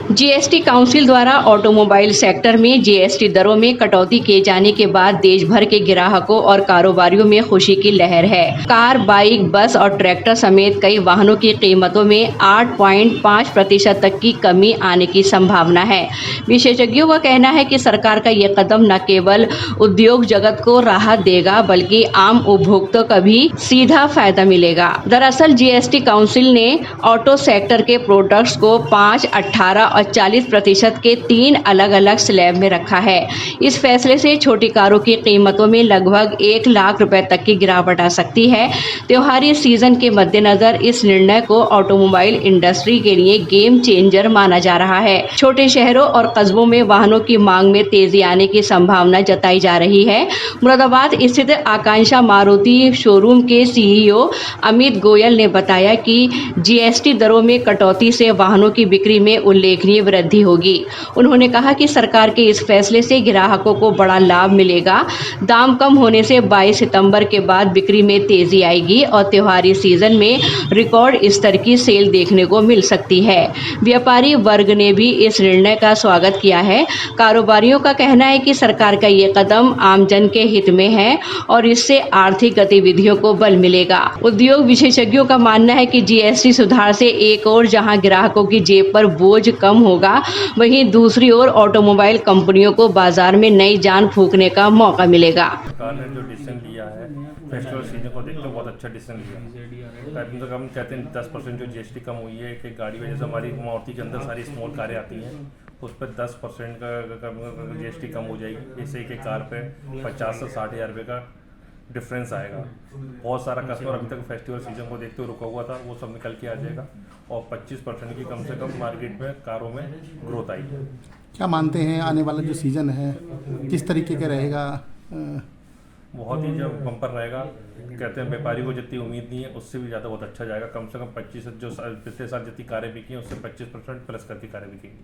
GST council द्वारा automobile sector में GST दरों में कटौती किए जाने के बाद देश भर के ग्राहकों और कारोबारियों में खुशी की लहर है। कार, बाइक, बस और ट्रैक्टर समेत कई वाहनों की कीमतों में 8.5% तक की कमी आने की संभावना है। विशेषज्ञों का कहना है कि सरकार का ये कदम न केवल उद्योग जगत को राहत देगा बल्कि आम उपभोक्ताओं को भी सीधा फायदा मिलेगा। दरअसल जीएसटी काउंसिल ने ऑटो सेक्टर के प्रोडक्ट्स को 5, 18 और 40% के 3 अलग-अलग स्लैब में रखा है। इस फैसले से छोटी कारों की कीमतों में लगभग 1 लाख रुपए तक की गिरावट आ सकती है। त्योहारी सीजन के मद्देनजर इस निर्णय को ऑटोमोबाइल इंडस्ट्री के लिए गेम चेंजर माना जा रहा है। छोटे शहरों और कस्बों में वाहनों की मांग में तेजी आने की संभावना जताई जा रही है। मुरादाबाद स्थित आकांक्षा मारुति शोरूम के सीईओ अमित गोयल ने बताया कि जीएसटी दरों में कटौती से वाहनों की बिक्री में उल्लेखनीय वृद्धि होगी। उन्होंने कहा कि सरकार के इस फैसले से ग्राहकों को बड़ा लाभ मिलेगा। दाम कम होने से 22 सितंबर के बाद बिक्री में तेजी आएगी और त्योहारी सीजन में रिकॉर्ड स्तर की सेल देखने को मिल सकती है। व्यापारी वर्ग ने भी इस निर्णय का स्वागत किया है। कारोबारियों का कहना है कि सरकार का ये कदम आमजन के हित में है और इससे आर्थिक गतिविधियों को बल मिलेगा। उद्योग विशेषज्ञों का मानना है कि जीएसटी सुधार से एक ओर जहां ग्राहकों की जेब पर बोझ कम होगा, वहीं दूसरी ओर ऑटोमोबाइल कंपनियों को बाजार में नई जान फूंकने का मौका मिलेगा। सरकार ने जो डिसीजन लिया है फेस्टिवल सीजन को देखते हुए बहुत अच्छा डिसीजन लिया है। कम से कम कहते हैं 10% जो जीएसटी कम हुई है कि गाड़ी में जैसे हमारी मारुति के अंदर सारी स्मॉल कारें आती हैं उस पर 10% का जीएसटी कम हो जाएगी। इससे एक कार पे 50 से 60 हज़ार रुपये का डिफरेंस आएगा। बहुत सारा कस्टमर अभी तक फेस्टिवल सीजन को देखते हुए रुका हुआ था, वो सब निकल के आ जाएगा और 25% की कम से कम मार्केट में कारों में ग्रोथ आई है। क्या मानते हैं आने वाला जो सीज़न है किस तरीके का रहेगा? बहुत ही जब बम्पर रहेगा। कहते हैं व्यापारी को जितनी उम्मीद नहीं है उससे भी ज़्यादा बहुत अच्छा जाएगा। कम से कम 25 जो पिछले साल जितनी कारें बिकी हैं उससे 25% प्लस करके कारें बिकेंगी।